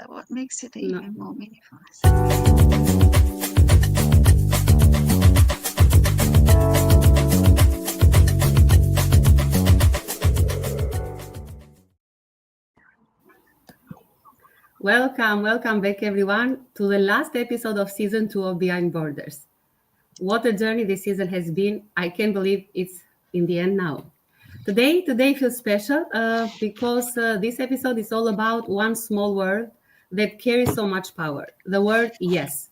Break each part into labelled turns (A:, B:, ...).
A: What makes it
B: No.
A: even more meaningful?
B: Welcome back, everyone, to the last episode of season 2 of Behind Borders. What a journey this season has been. I can't believe it's in the end now. Today feels special because this episode is all about one small word that carries so much power. The word yes.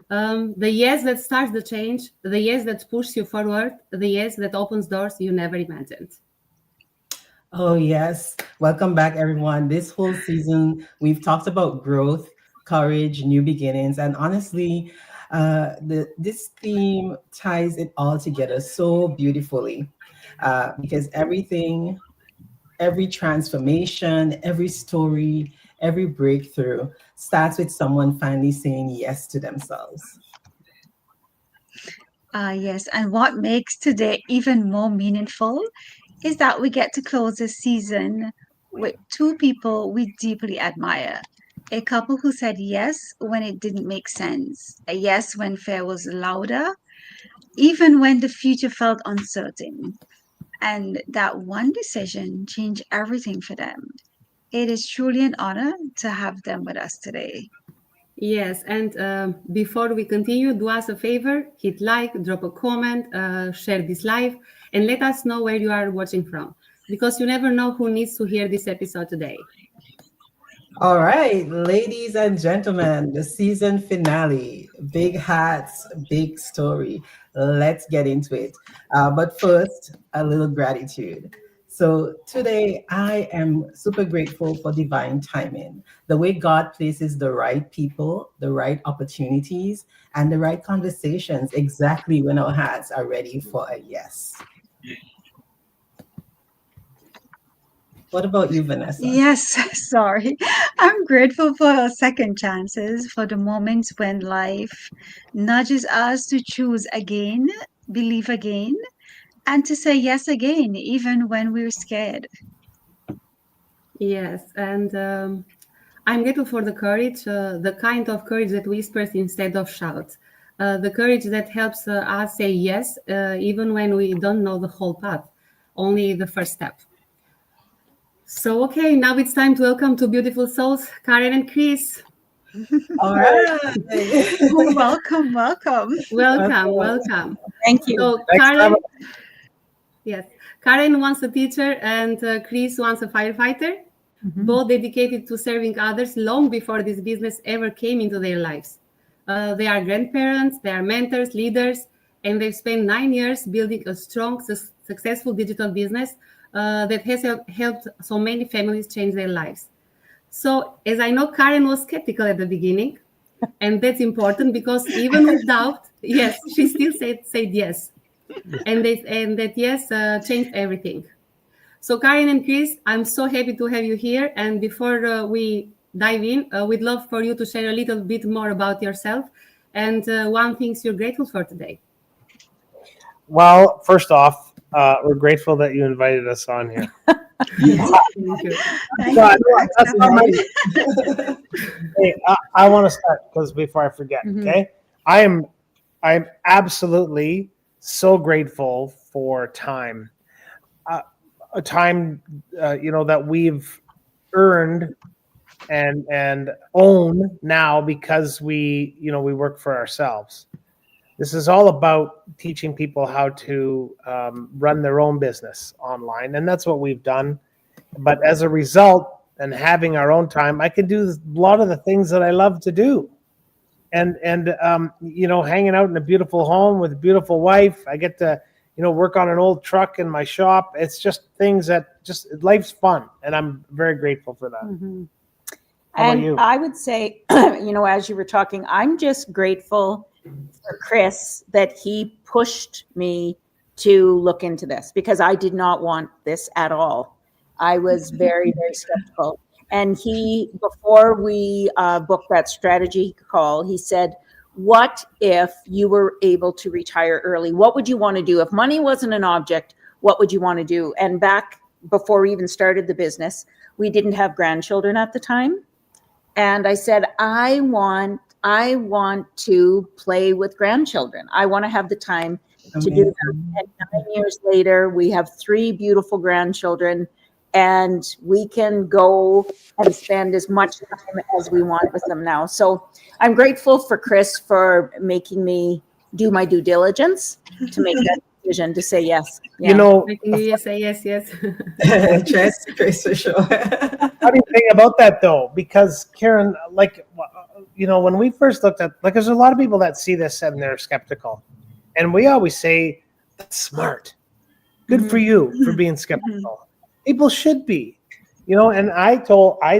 B: The yes that starts the change, the yes that pushes you forward, the yes that opens doors you never imagined.
C: Oh, yes. Welcome back, everyone. This whole season, we've talked about growth, courage, new beginnings, and honestly, this theme ties it all together so beautifully because every transformation, every story, every breakthrough starts with someone finally saying yes to themselves.
A: Yes, and what makes today even more meaningful is that we get to close this season with two people we deeply admire. A couple who said yes when it didn't make sense, a yes when fear was louder, even when the future felt uncertain. And that one decision changed everything for them. It is truly an honor to have them with us today.
B: Yes, and before we continue, do us a favor, hit like, drop a comment, share this live, and let us know where you are watching from, because you never know who needs to hear this episode today.
C: All right, ladies and gentlemen, the season finale. Big hats, big story. Let's get into it. But first, a little gratitude. So today, I am super grateful for divine timing, the way God places the right people, the right opportunities, and the right conversations exactly when our hearts are ready for a yes. What about you, Vanessa?
A: Yes, sorry. I'm grateful for our second chances, for the moments when life nudges us to choose again, believe again, and to say yes again, even when we're scared.
B: Yes, and I'm grateful for the courage, the kind of courage that whispers instead of shouts, the courage that helps us say yes, even when we don't know the whole path, only the first step. So, okay, now it's time to welcome two beautiful souls, Karen and Chris.
C: All right.
A: Welcome, welcome.
B: Welcome,
C: Welcome.
B: welcome.
D: Thank you.
B: So,
D: Thanks for having
B: Karen, yes, Karen wants a teacher and Chris wants a firefighter,
D: Mhm.
B: both dedicated to serving others long before this business ever came into their lives. They are grandparents, they are mentors, leaders, and they've spent 9 years building a strong, successful digital business that has helped so many families change their lives. So, as I know, Karen was skeptical at the beginning, and that's important because even with doubt, yes, she still said yes, and that yes changed everything. So, Karen and Chris, I'm so happy to have you here. And before we dive in, we'd love for you to share a little bit more about yourself and one things you're grateful for today.
D: Well, first off, we're grateful that you invited us on here.
B: Thank you.
A: Thank
D: But
A: you for
D: that's not my.
A: accepting.
D: Hey, I want to start because before I forget,
B: Mhm.
D: okay? I'm absolutely so grateful for time, uh, a time, that we've earned and own now because we work for ourselves. This is all about teaching people how to run their own business online, and that's what we've done. But as a result, and having our own time, I can do a lot of the things that I love to do. And hanging out in a beautiful home with a beautiful wife. I get to work on an old truck in my shop. It's just things that just life's fun, and I'm very grateful for that.
B: Mhm.
D: How about
E: And
D: you?
E: I would say, as you were talking, I'm just grateful for Chris that he pushed me to look into this because I did not want this at all. I was very, very skeptical. And he, before we booked that strategy call, he said, what if you were able to retire early? What would you want to do? If money wasn't an object, what would you want to do? And back before we even started the business, we didn't have grandchildren at the time. And I said, I want to play with grandchildren. I want to have the time to do that.
C: Amazing.
E: And 9 years later, we have 3 beautiful grandchildren, and we can go and spend as much time as we want with them now. So I'm grateful for Chris for making me do my due diligence to make that decision to say yes.
D: You know,
B: Making you say yes, yes.
C: Chess, Chris, for sure.
D: funny thing about that though, because Karen, like, you know, when we first looked at, like, there's a lot of people that see this and they're skeptical, and we always say that's smart. Good for you for being skeptical. People should be, you know. And I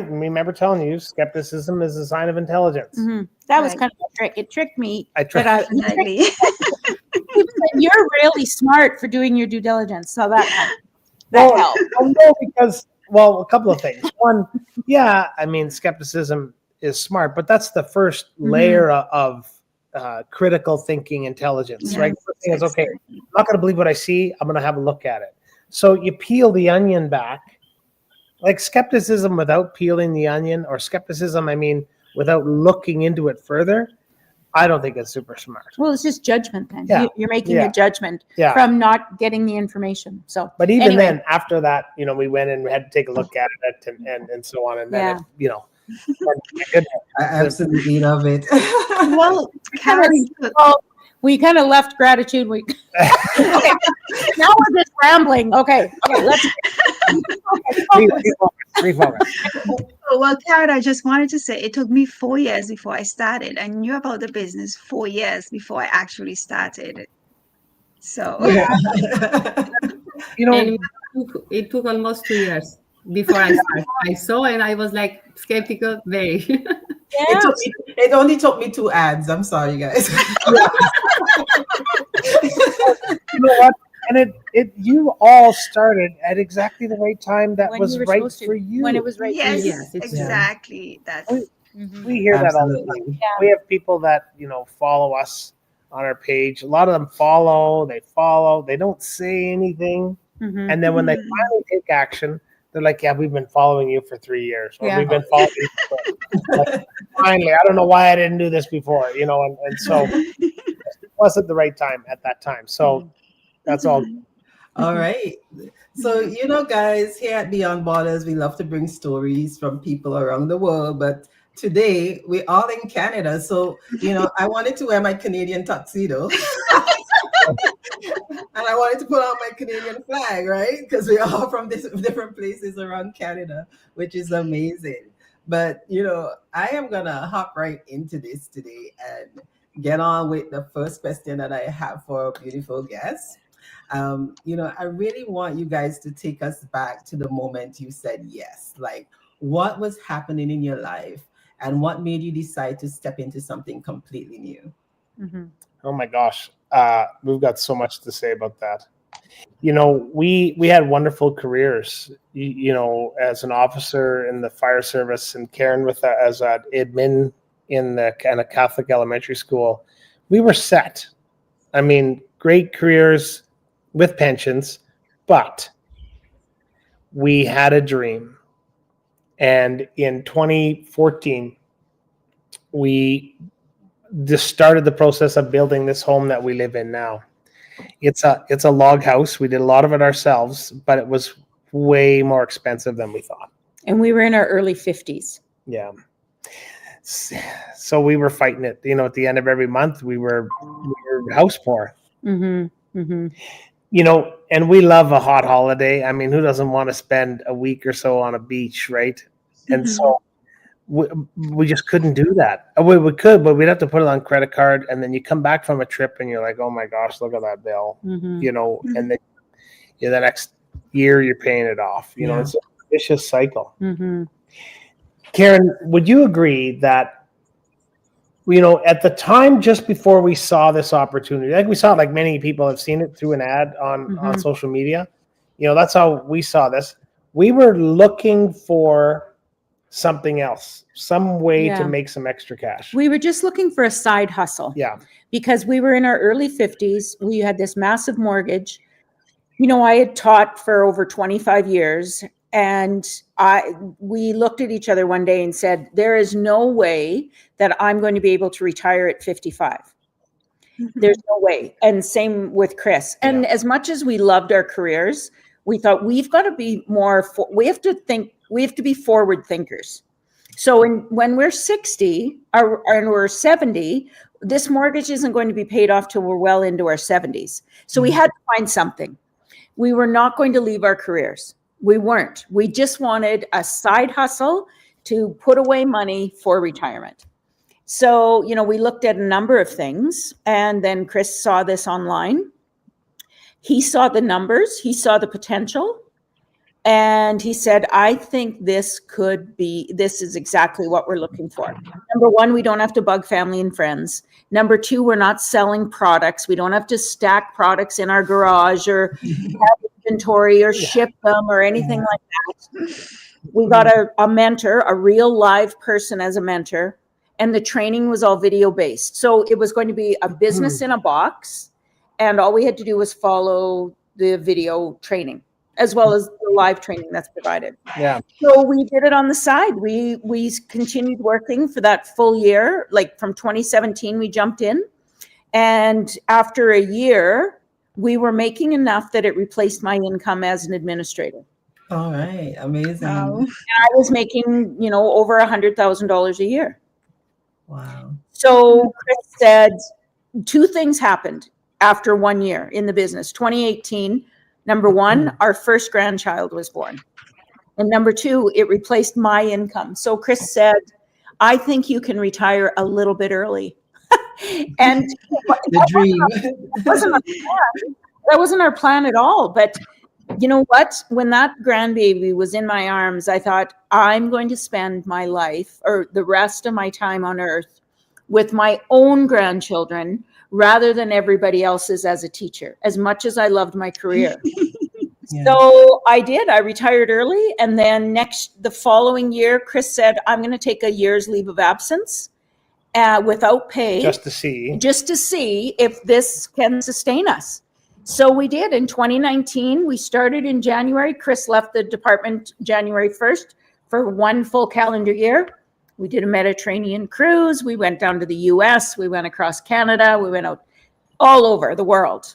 D: remember telling you, skepticism is a sign of intelligence.
E: That was
A: Right.
E: kind of a trick. It tricked me.
D: I tried.
A: Definitely.
E: You're really smart for doing your due diligence. So that
D: Well,
E: helped.
D: no, because, well, a couple of things. One, yeah, I mean, skepticism is smart, but that's the first layer of critical thinking intelligence, right? The first thing is, okay, I'm not going to believe what I see. I'm going to have a look at it. So you peel the onion back, like skepticism without peeling the onion, or skepticism, I mean, without looking into it further. I don't think it's super smart.
E: Well, it's just judgment then.
D: Yeah.
E: You're making
D: Yeah.
E: a judgment
D: Yeah.
E: from not getting the information. So,
D: But even
E: anyway.
D: then, after that, you know, we went and we had to take a look at it and so on. And then,
E: Yeah.
D: it, you know, my goodness.
C: I absolutely love it.
A: Well, Karen,
E: we kind of left gratitude. Okay. Now we're just rambling. Okay, let's
D: refocus.
A: well, Karen, I just wanted to say it took me 4 years before I started. I knew about the business 4 years before I actually started. So,
D: You know,
B: And it took almost 2 years before I started. I saw and I was like skeptical, very.
C: It only took me 2 ads. I'm sorry, guys.
D: you know what? And you all started at exactly the right time that
E: when
D: was
E: you were
D: right
E: supposed to,
D: for you.
E: when it was right
A: yes,
E: for you.
B: Yes, it's-
A: exactly. That's
D: We hear that all the time.
C: Absolutely.
D: We have people that, you know, follow us on our page. A lot of them follow, they don't say anything.
E: Mhm.
D: And then when they finally take action, they're like, yeah, we've been following you for 3 years. Or
E: Yeah.
D: we've been following you for, like, finally, I don't know why I didn't do this before, you know, and so it wasn't the right time at that time. So that's all.
C: All right. So, you know, guys, here at Beyond Borders, we love to bring stories from people around the world. But today, we're all in Canada. So, you know, I wanted to wear my Canadian tuxedo. And I wanted to put on my Canadian flag, right? Because we're all from different places around Canada, which is amazing. But, you know, I am going to hop right into this today and get on with the first question that I have for our beautiful guest. You know, I really want you guys to take us back to the moment you said yes. Like, what was happening in your life and what made you decide to step into something completely new?
E: Mhm.
D: Oh my gosh. We've got so much to say about that. You know, we had wonderful careers, you know, as an officer in the fire service, and Karen as an admin in the kind of Catholic elementary school. We were set. I mean, great careers with pensions, but we had a dream. And in 2014, we just started the process of building this home that we live in now. It's a log house. We did a lot of it ourselves, but it was way more expensive than we thought.
E: And we were in our early 50s.
D: Yeah. So we were fighting it. You know, at the end of every month, we were house poor.
E: Mm-hmm. Mm-hmm.
D: You know, and we love a hot holiday. I mean, who doesn't want to spend a week or so on a beach, right? And so we just couldn't do that. We could, but we'd have to put it on credit card. And then you come back from a trip and you're like, oh my gosh, look at that bill,
E: Mm-hmm.
D: you know, and then the next year you're paying it off. You know,
C: Yeah.
D: it's a vicious cycle.
E: Mm-hmm.
D: Karen, would you agree that, you know, at the time just before we saw this opportunity, like we saw it, like many people have seen it through an ad on social media, you know, that's how we saw this. We were looking for something else, some way to
E: Yeah.
D: make some extra cash.
E: We were just looking for a side hustle.
D: Yeah.
E: Because we were in our early 50s. We had this massive mortgage. You know, I had taught for over 25 years, And we looked at each other one day and said, there is no way that I'm going to be able to retire at 55. There's no way. And same with Chris. And as much as we loved our careers, we thought we've got to be we have to be forward thinkers. So when we're 60 and we're 70, this mortgage isn't going to be paid off till we're well into our 70s. So we had to find something. We were not going to leave our careers. We weren't. We just wanted a side hustle to put away money for retirement. So, we looked at a number of things, and then Chris saw this online. He saw the numbers, he saw the potential, and he said, I think this is exactly what we're looking for. Number one, we don't have to bug family and friends. Number two, we're not selling products. We don't have to stack products in our garage or have inventory or ship them or anything like that. We got a mentor, a real live person as a mentor, and the training was all video based. So it was going to be a business in a box, and all we had to do was follow the video training as well as the live training that's provided.
D: Yeah.
E: So we did it on the side. We continued working for that full year. Like from 2017, we jumped in, and after a year, we were making enough that it replaced my income as an administrator.
C: All right, amazing.
A: Wow.
E: And I was making, over $100,000 a year.
C: Wow.
E: So Chris said, two things happened after 1 year in the business. 2018, number one, our first grandchild was born. And number two, it replaced my income. So Chris said, I think you can retire a little bit early. And
C: The dream.
E: that wasn't our plan at all. But you know what? When that grandbaby was in my arms, I thought, I'm going to spend my life or the rest of my time on earth with my own grandchildren rather than everybody else's as a teacher, as much as I loved my career.
C: Yeah.
E: So I did. I retired early. And then the following year, Chris said, I'm going to take a year's leave of absence without pay.
D: Just to see
E: if this can sustain us. So we did. In 2019, we started in January. Chris left the department January 1st for one full calendar year. We did a Mediterranean cruise. We went down to the US. We went across Canada. We went out all over the world.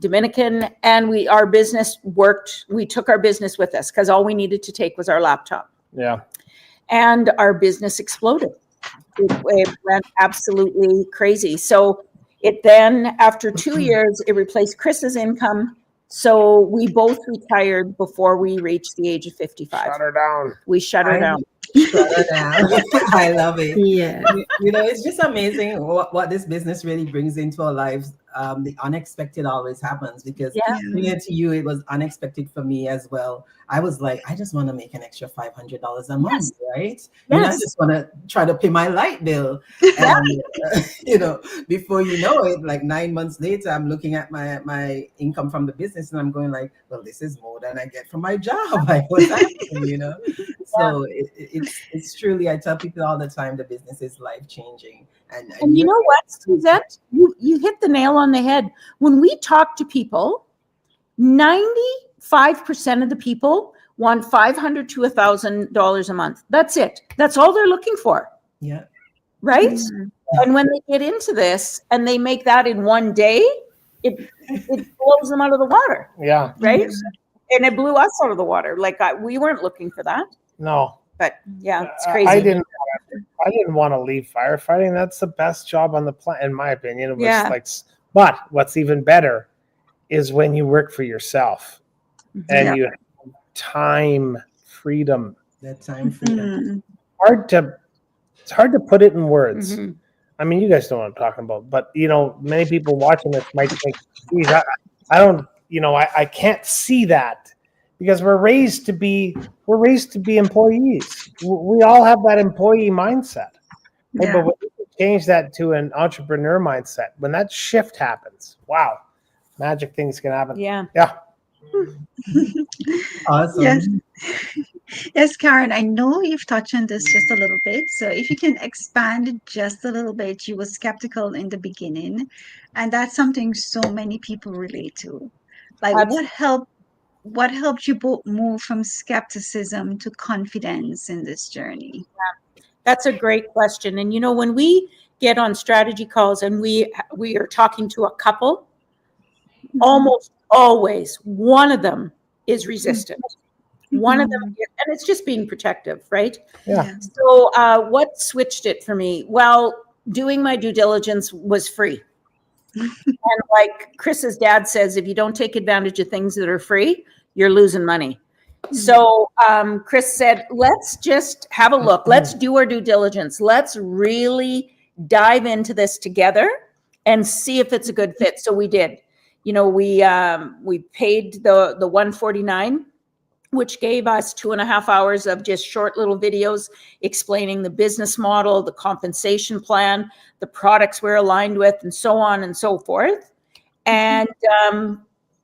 E: Dominican. And our business worked. We took our business with us because all we needed to take was our laptop.
D: Yeah.
E: And our business exploded. It went absolutely crazy. So it then, after 2 years, it replaced Chris's income. So we both retired before we reached the age of 55.
D: Shut her down.
E: We shut her down.
C: Shut her down. I love it.
B: Yeah.
C: It's just amazing what this business really brings into our lives. The unexpected always happens because similar to you, it was unexpected for me as well. I was like, I just want to make an extra $500 a month, right? And I just want to try to pay my light bill. And, before you know it, like 9 months later, I'm looking at my income from the business and I'm going like, well, this is more than I get from my job. Like, what's happening, So it's truly, I tell people all the time, the business is life-changing. And
E: you know what, Suzette? You hit the nail on the head. When we talk to people, 95% of the people want $500 to $1,000 a month. That's it. That's all they're looking for.
C: Yeah.
E: Right? Mm-hmm. And when they get into this and they make that in one day, it blows them out of the water.
D: Yeah.
E: Right? Mm-hmm. And it blew us out of the water. Like we weren't looking for that.
D: No.
E: But yeah, it's crazy.
D: I didn't want to leave firefighting. That's the best job on the planet, in my opinion. It was but what's even better is when you work for yourself and you have time freedom.
C: That time freedom.
D: It's hard to put it in words. Mm-hmm. I mean, you guys know what I'm talking about, but many people watching this might think, geez, I don't, I can't see that. Because we're raised to be employees. We all have that employee mindset. Yeah. But when you change that to an entrepreneur mindset, when that shift happens, wow, magic things can happen.
E: Yeah.
D: Yeah.
C: Awesome.
A: Yes, Karen, I know you've touched on this just a little bit. So if you can expand just a little bit, you were skeptical in the beginning. And that's something so many people relate to. Like what helped what helped you both move from skepticism to confidence in this journey?
E: That's a great question. And when we get on strategy calls and we are talking to a couple, almost always one of them is resistant. One of them, and it's just being protective, right?
D: Yeah.
E: So what switched it for me? Well, doing my due diligence was free. And like Chris's dad says, if you don't take advantage of things that are free, you're losing money. So Chris said, let's just have a look. Let's do our due diligence. Let's really dive into this together and see if it's a good fit. So we did. We paid the $149, which gave us 2.5 hours of just short little videos explaining the business model, the compensation plan, the products we're aligned with, and so on and so forth. And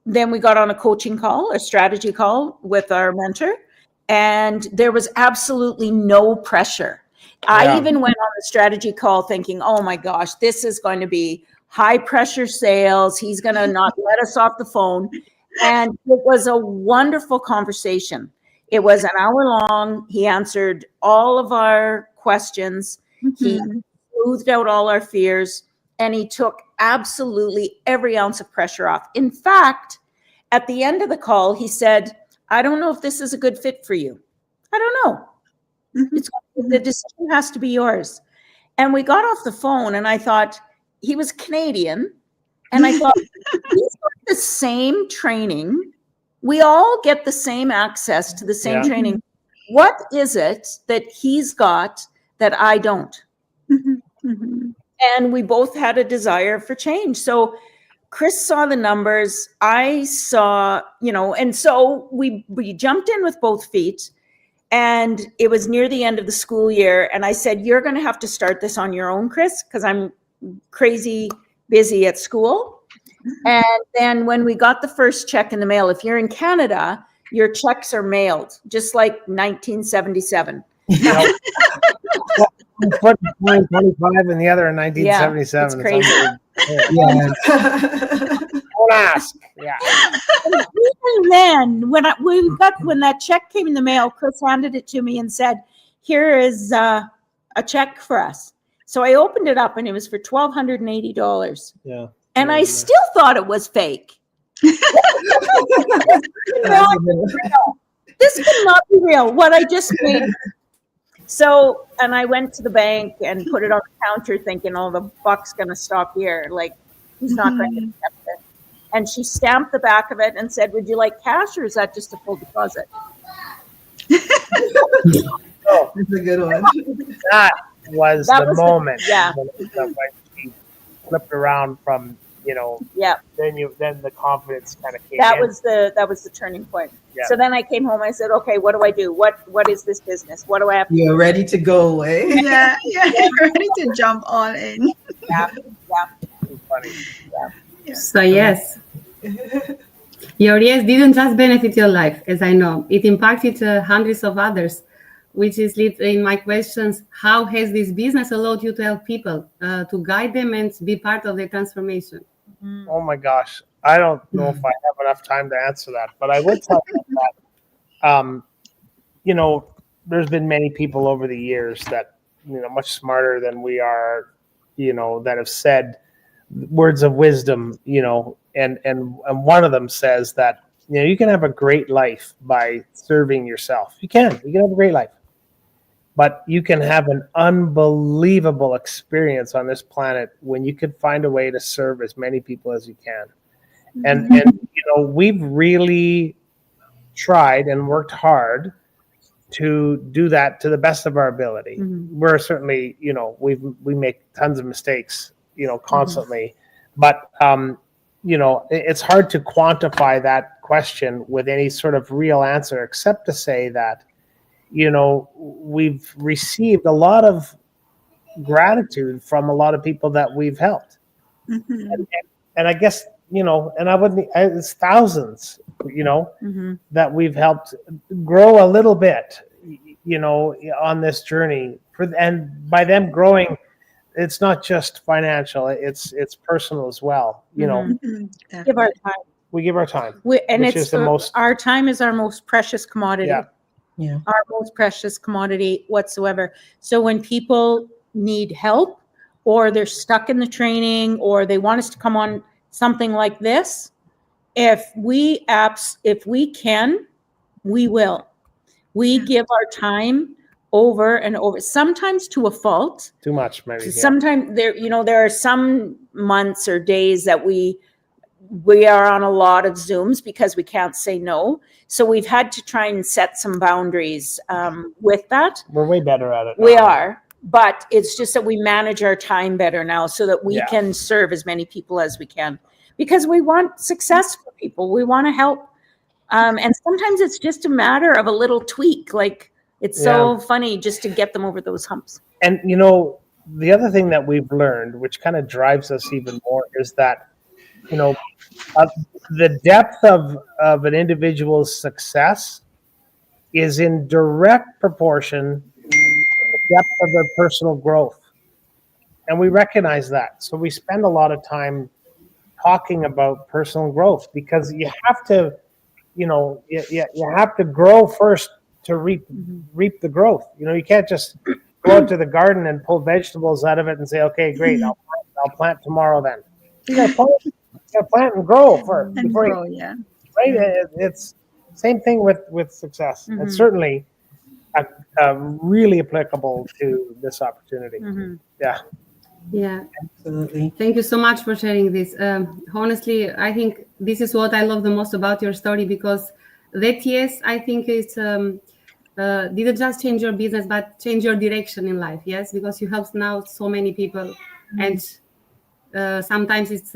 E: then we got on a coaching call, a strategy call with our mentor, and there was absolutely no pressure. I even went on the strategy call thinking, oh my gosh, this is going to be high pressure sales. He's going to not let us off the phone. And it was a wonderful conversation. It was an hour long. He answered all of our questions. He smoothed out all our fears, and he took absolutely every ounce of pressure off. In fact, at the end of the call, he said, I don't know if this is a good fit for you. I don't know. The decision has to be yours. And we got off the phone, and I thought, he was Canadian. And I thought, he's got the same training. We all get the same access to the same training. What is it that he's got that I don't? And we both had a desire for change. So Chris saw the numbers. I saw, and so we jumped in with both feet. And it was near the end of the school year. And I said, you're going to have to start this on your own, Chris, because I'm crazy busy at school. And then when we got the first check in the mail, if you're in Canada, your checks are mailed, just like 1977.
D: One 2025 and the other in 1977.
E: Yeah, it's crazy.
D: Don't ask. Yeah.
E: And even then, when that check came in the mail, Chris handed it to me and said, here is a check for us. So I opened it up, and it was for $1,280.
D: Yeah.
E: And I still thought it was fake. This could not be real. What I just made. So, and I went to the bank and put it on the counter thinking, oh, the buck's going to stop here. Like, he's not going to accept it. And she stamped the back of it and said, would you like cash, or is that just a full deposit?
C: Oh, that's a good one.
D: That was the moment.
E: Yeah.
D: When she flipped around from, then the confidence kind of came in.
E: That was the turning point. Yeah. So then I came home. I said, okay, what do I do? What is this business? What do I have to do?
C: You're ready to go, eh?
A: Yeah, you're ready to jump all in.
E: Yeah.
D: Funny.
B: Yeah. So yes, your yes didn't just benefit your life, as I know. It impacted hundreds of others, which is lead in my questions. How has this business allowed you to help people, to guide them and be part of their transformation?
D: Oh my gosh. I don't know if I have enough time to answer that, but I would tell you that, there's been many people over the years that, much smarter than we are, that have said words of wisdom, and one of them says that, you can have a great life by serving yourself. You can have a great life, but you can have an unbelievable experience on this planet when you can find a way to serve as many people as you can. And we've really tried and worked hard to do that to the best of our ability. We're certainly, we make tons of mistakes, constantly, but it's hard to quantify that question with any sort of real answer, except to say that, we've received a lot of gratitude from a lot of people that we've helped. And I guess, and it's thousands, that we've helped grow a little bit, on this journey. And by them growing, it's not just financial, it's personal as well,
E: Give our time.
D: We give our time,
E: And
D: which
E: it's
D: is the most.
E: our time is our most precious commodity.
D: Yeah.
C: Yeah.
E: Our most precious commodity whatsoever. So when people need help or they're stuck in the training or they want us to come on something like this, if we can, we will. We give our time over and over, sometimes to a fault.
D: Too much, maybe. Yeah.
E: Sometimes there are some months or days that we are on a lot of Zooms because we can't say no. So we've had to try and set some boundaries with that.
D: We're way better at it
E: We
D: now.
E: are, but it's just that we manage our time better now so that we
D: Yeah.
E: can serve as many people as we can, because we want success for people. We want to help. And sometimes it's just a matter of a little tweak. Like, it's so funny just to get them over those humps.
D: And the other thing that we've learned, which kind of drives us even more, is that the depth of an individual's success is in direct proportion to the depth of their personal growth. And we recognize that. So we spend a lot of time talking about personal growth, because you have to, you have to grow first to reap the growth. You can't just go out to the garden and pull vegetables out of it and say, okay, great, I'll plant tomorrow then. You got to plant and grow first.
A: And grow, yeah.
D: Right? It's same thing with success. And certainly really applicable to this opportunity. Yeah.
B: Yeah.
C: Absolutely.
B: Thank you so much for sharing this. Honestly, I think this is what I love the most about your story, because that, yes, I think it's didn't just change your business, but change your direction in life. Yes, because you help now so many people. And sometimes it's,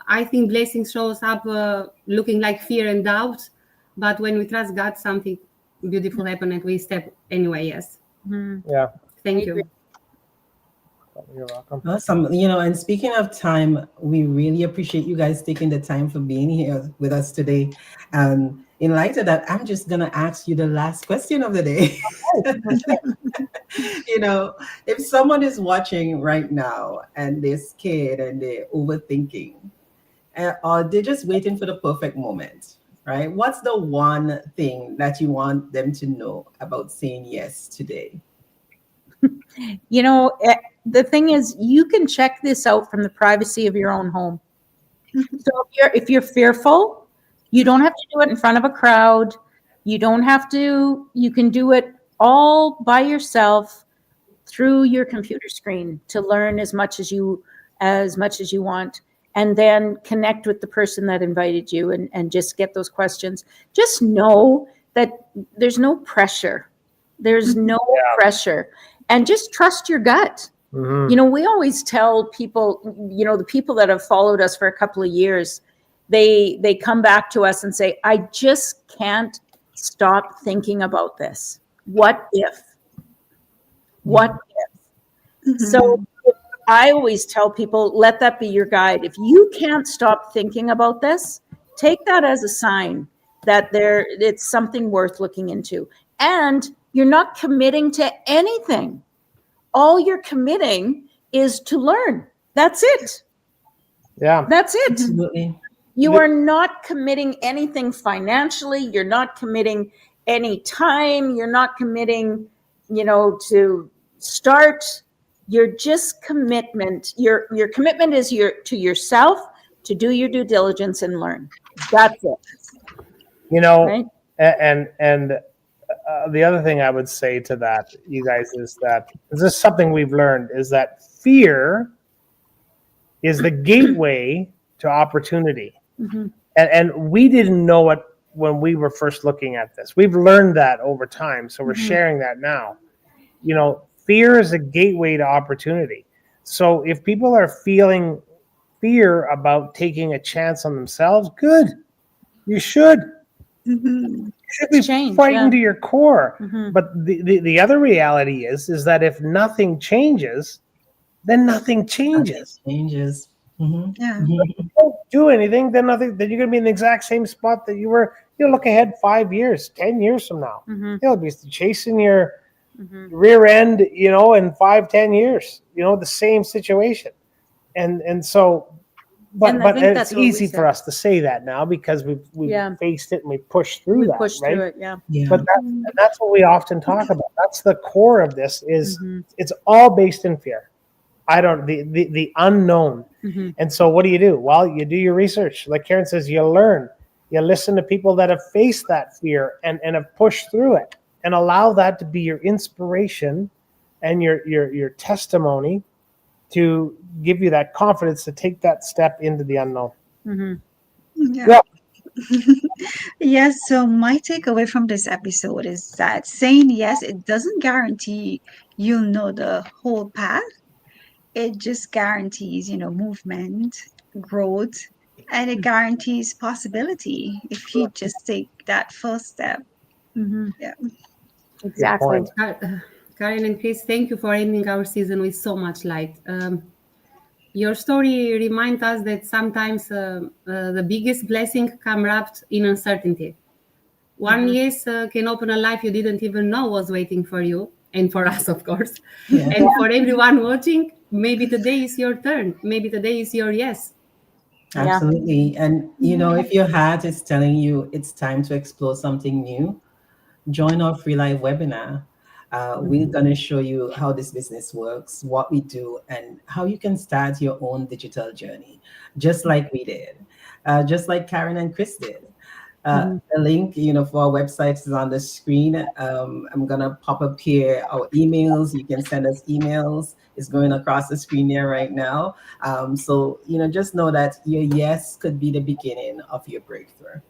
B: I think blessing shows up looking like fear and doubt. But when we trust God, something beautiful happens and we step anyway. Yes.
D: Yeah.
B: Thank you.
D: You're welcome.
C: Awesome. And speaking of time, we really appreciate you guys taking the time for being here with us today. In light of that, I'm just going to ask you the last question of the day. If someone is watching right now and they're scared and they're overthinking, or they're just waiting for the perfect moment, right? What's the one thing that you want them to know about saying yes today?
E: The thing is, you can check this out from the privacy of your own home. So if you're fearful, you don't have to do it in front of a crowd. You can do it all by yourself through your computer screen to learn as much as you want, and then connect with the person that invited you and just get those questions. Just know that there's no pressure. There's no pressure. And just trust your gut. We always tell people, the people that have followed us for a couple of years, they come back to us and say, I just can't stop thinking about this. What if? What if? So I always tell people, let that be your guide. If you can't stop thinking about this, take that as a sign that it's something worth looking into. And you're not committing to anything. All you're committing is to learn. That's it.
D: Yeah.
E: That's it.
C: Absolutely.
E: You are not committing anything financially. You're not committing any time. You're not committing, to start. You're just commitment. Your commitment is to yourself, to do your due diligence and learn. That's it. Right?
D: And the other thing I would say to that, you guys, is that this is something we've learned, is that fear is the gateway to opportunity. And we didn't know it when we were first looking at this. We've learned that over time, so we're sharing that now. Fear is a gateway to opportunity. So if people are feeling fear about taking a chance on themselves, good. You should. You should be frightened to your core. But the other reality is that if nothing changes, then nothing changes.
C: Changes.
A: Yeah.
D: If you don't do anything, then you're going to be in the exact same spot that you were. Look ahead 5 years, 10 years from now. You'll be chasing your rear end, in 5-10 years. The same situation. And so
E: And I think
D: it's
E: that's what we
D: easy for
E: said.
D: us to say that now because we've
E: Yeah.
D: faced it and we pushed through
E: We
D: that,
E: pushed
D: right?
E: through it. Yeah.
C: Yeah.
D: But that's what we often talk about. That's the core of this is
E: Mhm.
D: it's all based in fear. The unknown.
E: Mhm.
D: And so what do? Well, you do your research. Like Karen says, you learn. You listen to people that have faced that fear and have pushed through it and allow that to be your inspiration and your testimony to give you that confidence to take that step into the unknown.
E: Mhm.
A: Yeah. Yes, so my takeaway from this episode is that saying yes, it doesn't guarantee you'll know the whole path. It just guarantees, movement, growth, and it guarantees possibility if you just take that first step.
E: Mhm.
A: Yeah.
D: Good
E: Exactly.
D: point.
B: Karen and Chris, thank you for ending our season with so much light. Your story reminds us that sometimes the biggest blessing come wrapped in uncertainty. One yes can open a life you didn't even know was waiting for you, and for us, of course.
C: Yeah.
B: And for everyone watching, maybe today is your turn. Maybe today is your yes.
E: Yeah.
C: Absolutely. And if your heart is telling you it's time to explore something new, join our free live webinar. We're going to show you how this business works, what we do, and how you can start your own digital journey, just like we did, just like Karen and Chris did. The link, for our website is on the screen. I'm gonna pop up here our emails. You can send us emails. It's going across the screen there right now. So just know that your yes could be the beginning of your breakthrough.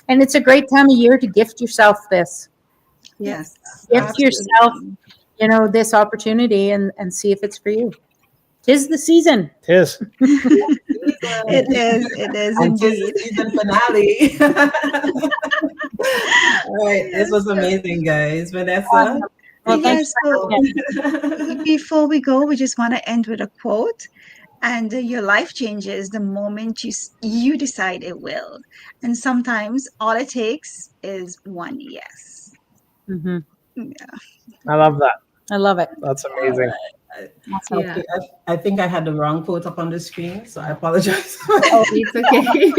E: And it's a great time of year to gift yourself this.
A: Yes,
E: Gift yourself,
A: absolutely.
E: this opportunity and see if it's for you. 'Tis the season.
D: Tis.
A: It is
C: And 'tis the
A: indeed.
C: season finale. All right, this was amazing, guys. Vanessa.
E: Awesome. Well, thanks
A: Yes,
E: for
A: so
E: having us.
A: before we go, we just want to end with a quote. And your life changes the moment you decide it will. And sometimes all it takes is one yes.
E: Mhm.
A: Yeah.
D: I love that.
E: I love it.
D: That's
C: All
D: amazing.
C: right.
E: Awesome.
B: Yeah,
C: Okay, I think I had the wrong quote up on the screen, so I apologize.
B: it's okay.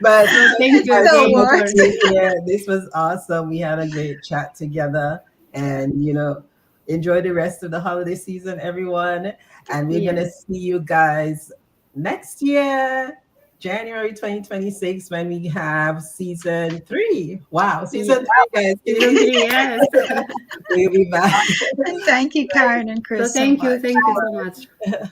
C: But
B: So thank you
C: guys so
A: Don't
B: again
C: much
B: for.
A: worry.
C: for being here. This was awesome. We had a great chat together,
A: Yeah.
C: and enjoy the rest of the holiday season, everyone. And we're gonna
B: Yes.
C: see you guys next year, January 2026, when we have season 3. Wow,
B: Yeah.
C: season 3, guys.
B: Season 3, yes.
C: We'll be back.
A: And thank you, Karen and
B: So
A: Chris, so much.
B: thank you so much.